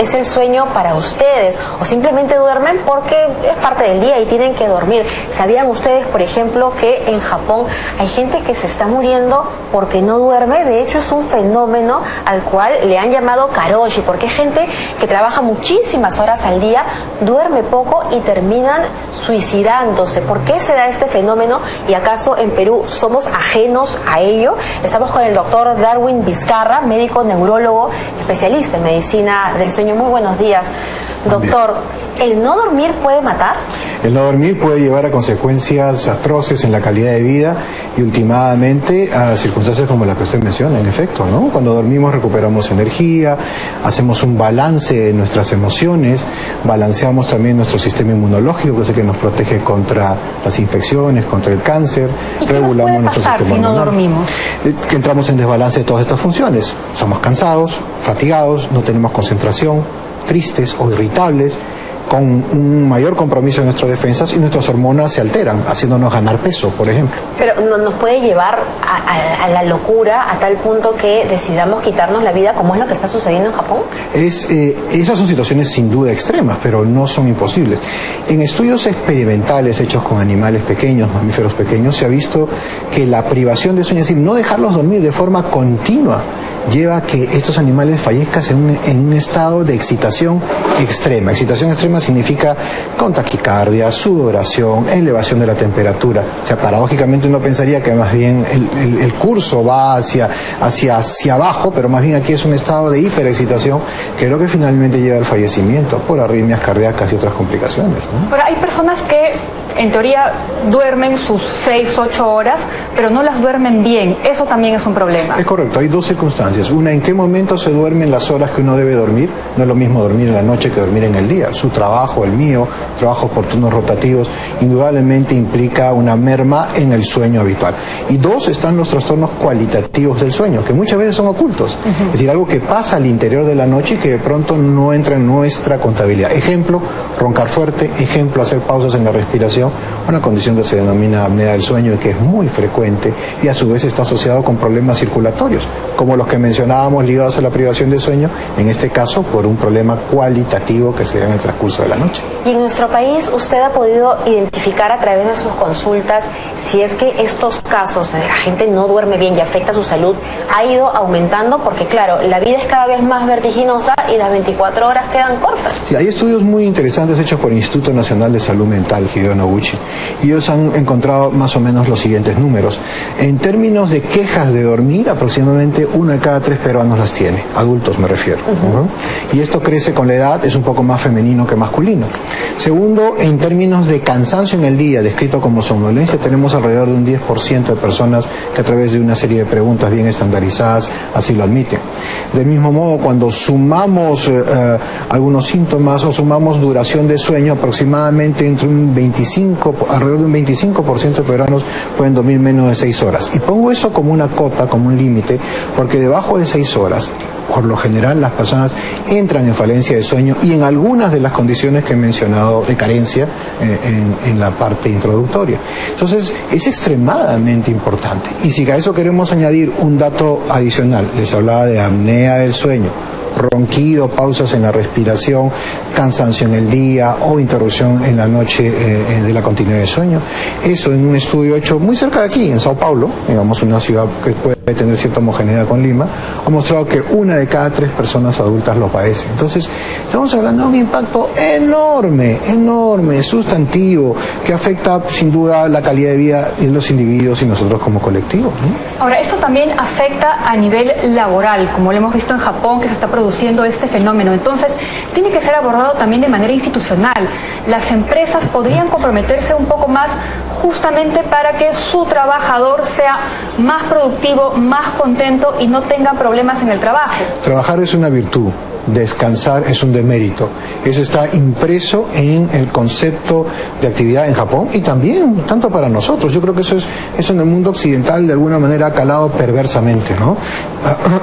es el sueño para ustedes o simplemente duermen porque es parte del día y tienen que dormir. ¿Sabían ustedes, por ejemplo, que en Japón hay gente que se está muriendo porque no duerme? De hecho, es un fenómeno al cual le han llamado karoshi, porque es gente que trabaja muchísimas horas al día, duerme poco y terminan suicidándose. ¿Por qué se da este fenómeno? ¿Y acaso en Perú somos ajenos a ello? Estamos con el doctor Darwin Vizcarra, médico neurólogo, especialista en medicina del sueño. Muy buenos días, doctor. ¿El no dormir puede matar? El no dormir puede llevar a consecuencias atroces en la calidad de vida y últimamente a circunstancias como las que usted menciona, en efecto, ¿no? Cuando dormimos recuperamos energía, hacemos un balance de nuestras emociones, balanceamos también nuestro sistema inmunológico, que es el que nos protege contra las infecciones, contra el cáncer, ¿Y regulamos nuestro sistema si no dormimos? Que entramos en desbalance de todas estas funciones. Somos cansados, fatigados, no tenemos concentración, tristes o irritables, con un mayor compromiso en nuestras defensas y nuestras hormonas se alteran, haciéndonos ganar peso, por ejemplo. Pero nos puede llevar a la locura a tal punto que decidamos quitarnos la vida, como es lo que está sucediendo en Japón. Esas son situaciones sin duda extremas, pero no son imposibles. En estudios experimentales hechos con animales pequeños, mamíferos pequeños, se ha visto que la privación de sueño, es decir, no dejarlos dormir de forma continua, lleva a que estos animales fallezcan en un estado de excitación extrema. Excitación extrema significa con taquicardia, sudoración, elevación de la temperatura. O sea, paradójicamente uno pensaría que más bien el curso va hacia abajo, pero más bien aquí es un estado de hiperexcitación que es lo que finalmente lleva al fallecimiento por arritmias cardíacas y otras complicaciones, ¿no? Pero hay personas que en teoría duermen sus 6, 8 horas, pero no las duermen bien. Eso también es un problema. Es correcto, hay dos circunstancias. Una, ¿en qué momento se duermen las horas que uno debe dormir? No es lo mismo dormir en la noche que dormir en el día. Su trabajo, el mío, trabajos por turnos rotativos, indudablemente implica una merma en el sueño habitual. Y dos, están los trastornos cualitativos del sueño, que muchas veces son ocultos. Es decir, algo que pasa al interior de la noche y que de pronto no entra en nuestra contabilidad. Ejemplo, roncar fuerte. Ejemplo, hacer pausas en la respiración. Una condición que se denomina apnea del sueño y que es muy frecuente y a su vez está asociado con problemas circulatorios, como los que mencionábamos ligados a la privación de sueño, en este caso por un problema cualitativo que se da en el transcurso de la noche. Y en nuestro país, ¿usted ha podido identificar a través de sus consultas si es que estos casos de la gente no duerme bien y afecta su salud ha ido aumentando? Porque claro, la vida es cada vez más vertiginosa y las 24 horas quedan cortas. Sí, hay estudios muy interesantes hechos por el Instituto Nacional de Salud Mental, Hideo Noguchi, y ellos han encontrado más o menos los siguientes números. En términos de quejas de dormir, aproximadamente 1 de cada 3 peruanos las tiene, adultos me refiero. Y esto crece con la edad, es un poco más femenino que masculino. Segundo, en términos de cansancio en el día, descrito como somnolencia, tenemos alrededor de un 10% de personas que a través de una serie de preguntas bien estandarizadas así lo admiten. Del mismo modo, cuando sumamos algunos síntomas o sumamos duración de sueño, aproximadamente entre alrededor de un 25% de peruanos pueden dormir menos de 6 horas. Y pongo eso como una cota, como un límite, porque debajo de 6 horas, por lo general, las personas entran en falencia de sueño y en algunas de las condiciones que he mencionado de carencia en la parte introductoria. Entonces, es extremadamente importante. Y si a eso queremos añadir un dato adicional, les hablaba de apnea del sueño, ronquido, pausas en la respiración, cansancio en el día o interrupción en la noche de la continuidad de sueño. Eso en un estudio hecho muy cerca de aquí, en Sao Paulo, digamos una ciudad que puede tener cierta homogeneidad con Lima, ha mostrado que 1 de cada 3 personas adultas lo padecen. Entonces, estamos hablando de un impacto enorme, sustantivo, que afecta sin duda la calidad de vida de los individuos y nosotros como colectivo, ¿no? Ahora, esto también afecta a nivel laboral, como lo hemos visto en Japón, que se está produciendo este fenómeno. Entonces, tiene que ser abordado también de manera institucional. Las empresas podrían comprometerse un poco más justamente para que su trabajador sea más productivo, más contento y no tenga problemas en el trabajo. Trabajar es una virtud. Descansar es un demérito. Eso está impreso en el concepto de actividad en Japón y también tanto para nosotros. Yo creo que eso en el mundo occidental de alguna manera ha calado perversamente, ¿no?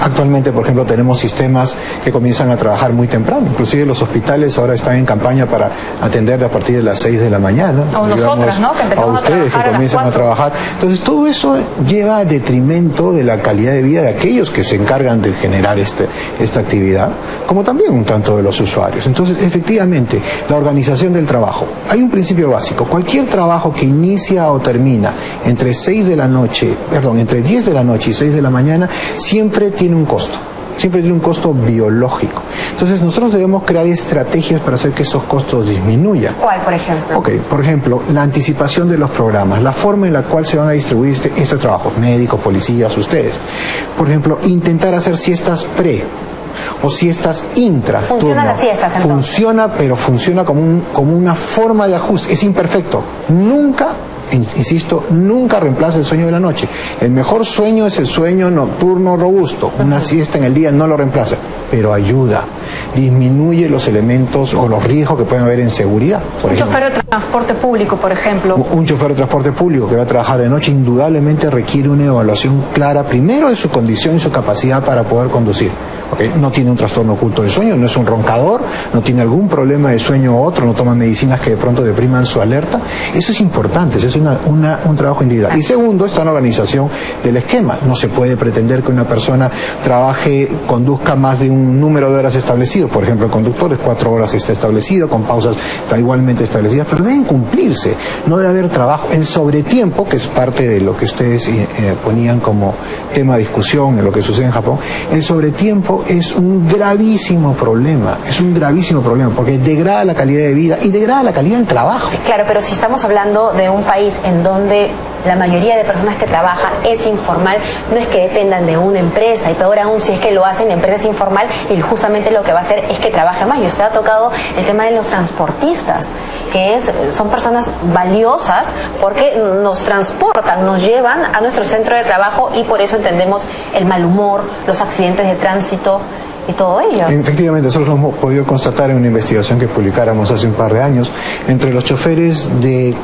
Actualmente, por ejemplo, tenemos sistemas que comienzan a trabajar muy temprano. Inclusive los hospitales ahora están en campaña para atender a partir de las 6 de la mañana. O nosotras, ¿no? Que a ustedes que comienzan a trabajar. Entonces, todo eso lleva a detrimento de la calidad de vida de aquellos que se encargan de generar esta actividad, como también un tanto de los usuarios. Entonces, efectivamente, la organización del trabajo. Hay un principio básico. Cualquier trabajo que inicia o termina entre 6 de la noche, entre 10 de la noche y 6 de la mañana, siempre tiene un costo. Siempre tiene un costo biológico. Entonces nosotros debemos crear estrategias para hacer que esos costos disminuyan. ¿Cuál, por ejemplo? Ok, por ejemplo, la anticipación de los programas, la forma en la cual se van a distribuir este trabajo, médicos, policías, ustedes. Por ejemplo, intentar hacer siestas o siestas intra. ¿Funcionan las siestas entonces? Funciona, pero funciona como una forma de ajuste. Es imperfecto. Nunca, insisto, nunca reemplaza el sueño de la noche. El mejor sueño es el sueño nocturno robusto. Una siesta en el día no lo reemplaza, pero ayuda. Disminuye los elementos o los riesgos que pueden haber en seguridad. Un chofer de transporte público, por ejemplo. Un chofer de transporte público que va a trabajar de noche indudablemente requiere una evaluación clara, primero de su condición y su capacidad para poder conducir. ¿Okay? No tiene un trastorno oculto del sueño, no es un roncador, no tiene algún problema de sueño u otro, no toma medicinas que de pronto depriman su alerta. Eso es importante, eso es un trabajo individual. Y segundo, está una organización del esquema. No se puede pretender que una persona conduzca más de un número de horas establecido. Por ejemplo, el conductor es 4 horas está establecido, con pausas igualmente establecidas, pero deben cumplirse. No debe haber trabajo. El sobretiempo, que es parte de lo que ustedes ponían como tema de discusión en lo que sucede en Japón, el sobretiempo es un gravísimo problema, porque degrada la calidad de vida y degrada la calidad del trabajo. Claro, pero si estamos hablando de un país en donde la mayoría de personas que trabajan es informal, no es que dependan de una empresa, y peor aún si es que lo hacen en empresas informal y justamente lo que va a hacer es que trabajen más. Y usted ha tocado el tema de los transportistas, que son personas valiosas porque nos transportan, nos llevan a nuestro centro de trabajo, y por eso entendemos el mal humor, los accidentes de tránsito y todo ello. Efectivamente, nosotros lo hemos podido constatar en una investigación que publicáramos hace un par de años entre los choferes de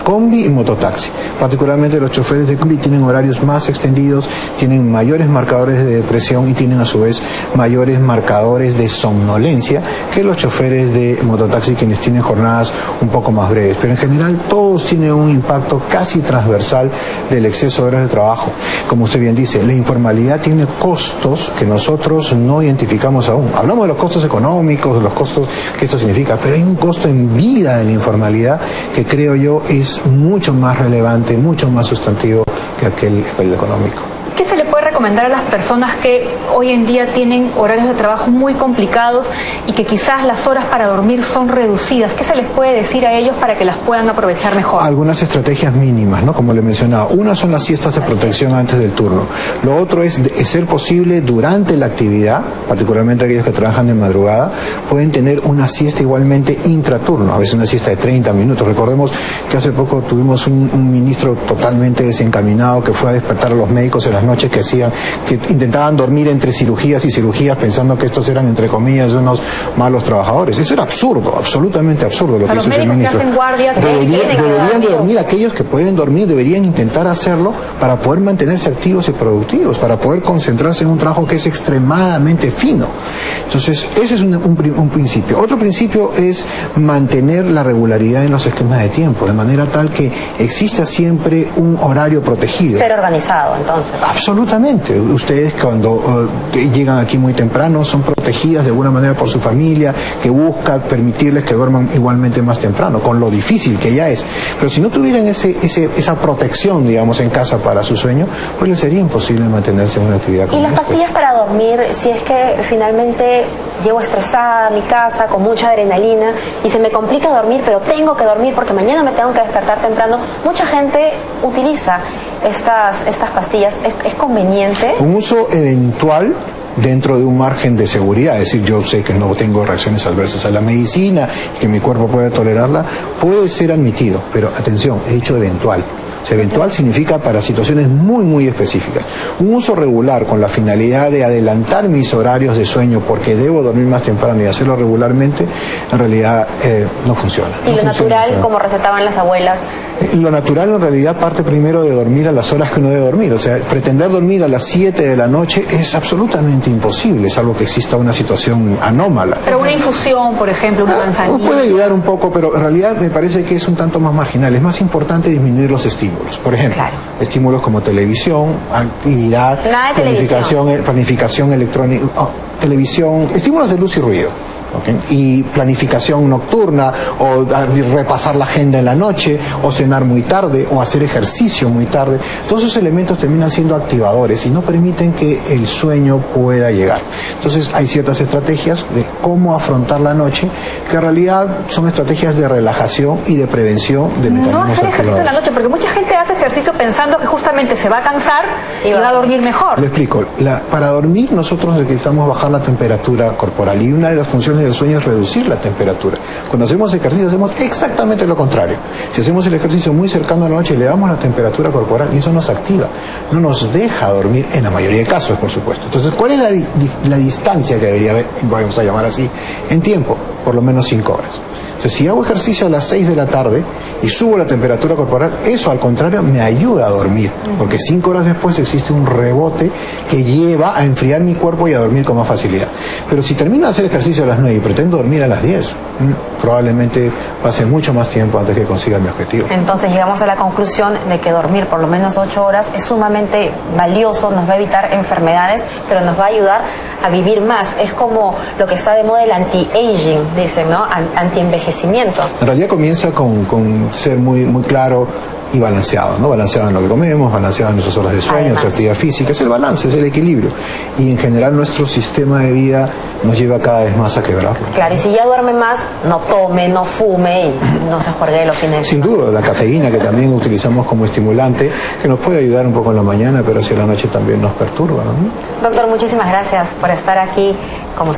combi y mototaxi. Particularmente los choferes de combi tienen horarios más extendidos, tienen mayores marcadores de depresión y tienen a su vez mayores marcadores de somnolencia que los choferes de mototaxi, quienes tienen jornadas un poco más breves. Pero en general todos tienen un impacto casi transversal del exceso de horas de trabajo. Como usted bien dice, la informalidad tiene costos que nosotros no identificamos aún. Hablamos de los costos económicos, de los costos que esto significa, pero hay un costo en vida de la informalidad que creo yo es mucho más relevante, mucho más sustantivo que aquel económico. ¿Qué se le puede recomendar a las personas que hoy en día tienen horarios de trabajo muy complicados y que quizás las horas para dormir son reducidas? ¿Qué se les puede decir a ellos para que las puedan aprovechar mejor? Algunas estrategias mínimas, ¿no? Como le mencionaba. Una son las siestas de protección antes del turno. Lo otro es ser posible durante la actividad, particularmente aquellos que trabajan de madrugada, pueden tener una siesta igualmente intraturno, a veces una siesta de 30 minutos. Recordemos que hace poco tuvimos un ministro totalmente desencaminado que fue a despertar a los médicos en las noches que intentaban dormir entre cirugías y cirugías pensando que estos eran, entre comillas, unos malos trabajadores. Eso era absurdo, absolutamente absurdo lo que hizo ese ministro. Deberían de dormir, aquellos que pueden dormir deberían intentar hacerlo para poder mantenerse activos y productivos, para poder concentrarse en un trabajo que es extremadamente fino. Entonces, ese es un principio. Otro principio es mantener la regularidad en los esquemas de tiempo, de manera tal que exista siempre un horario protegido. Ser organizado, entonces. Absolutamente. Ustedes cuando llegan aquí muy temprano son protegidas de alguna manera por su familia, que busca permitirles que duerman igualmente más temprano, con lo difícil que ya es. Pero si no tuvieran esa protección, digamos, en casa para su sueño, pues les sería imposible mantenerse en una actividad como esta. ¿Y las pastillas para dormir, si es que finalmente llego estresada a mi casa con mucha adrenalina y se me complica dormir, pero tengo que dormir porque mañana me tengo que despertar temprano? Mucha gente utiliza estas pastillas. ¿Es conveniente? Un uso eventual dentro de un margen de seguridad, es decir, yo sé que no tengo reacciones adversas a la medicina, que mi cuerpo puede tolerarla, puede ser admitido, pero atención, he dicho eventual. Eventual significa para situaciones muy, muy específicas. Un uso regular con la finalidad de adelantar mis horarios de sueño porque debo dormir más temprano y hacerlo regularmente, en realidad no funciona. ¿Y lo natural, como recetaban las abuelas? Lo natural en realidad parte primero de dormir a las horas que uno debe dormir. O sea, pretender dormir a las 7 de la noche es absolutamente imposible, salvo que exista una situación anómala. Pero una infusión, por ejemplo, una manzanilla. Puede ayudar un poco, pero en realidad me parece que es un tanto más marginal. Es más importante disminuir los estímulos. Por ejemplo, estímulos como televisión, actividad, planificación electrónica. televisión, estímulos de luz y ruido. ¿Okay? Y planificación nocturna, o repasar la agenda en la noche, o cenar muy tarde, o hacer ejercicio muy tarde. Todos esos elementos terminan siendo activadores y no permiten que el sueño pueda llegar. Entonces hay ciertas estrategias de cómo afrontar la noche, que en realidad son estrategias de relajación y de prevención de mecanismos No hacer ejercicio en la activadores. noche, porque mucha gente hace ejercicio pensando que justamente se va a cansar y va a dormir mejor. Le explico. Para dormir nosotros necesitamos bajar la temperatura corporal, y una de las funciones del sueño es reducir la temperatura. Cuando hacemos ejercicio hacemos exactamente lo contrario. Si hacemos el ejercicio muy cercano a la noche, elevamos la temperatura corporal y eso nos activa, no nos deja dormir en la mayoría de casos, por supuesto. Entonces, ¿cuál es la distancia que debería haber, vamos a llamar así, en tiempo? Por lo menos 5 horas. Entonces, si hago ejercicio a las 6 de la tarde y subo la temperatura corporal, eso al contrario me ayuda a dormir, porque 5 horas después existe un rebote que lleva a enfriar mi cuerpo y a dormir con más facilidad. Pero si termino de hacer ejercicio a las 9 y pretendo dormir a las 10, probablemente pase mucho más tiempo antes que consiga mi objetivo. Entonces llegamos a la conclusión de que dormir por lo menos 8 horas es sumamente valioso, nos va a evitar enfermedades, pero nos va a ayudar a vivir más. Es como lo que está de moda, el anti-aging, dicen, ¿no? Anti-envejecimiento. En realidad comienza con ser muy claro y balanceado, ¿no? Balanceado en lo que comemos, balanceado en nuestras horas de sueño, nuestra actividad física. Es el balance, es el equilibrio. Y en general nuestro sistema de vida nos lleva cada vez más a quebrarlo. Claro, y si ya duerme más, no tome, no fume y no se juegue los fines de Sin semana. duda, la cafeína, que también utilizamos como estimulante, que nos puede ayudar un poco en la mañana, pero hacia la noche también nos perturba, ¿no? Doctor, muchísimas gracias por estar aquí como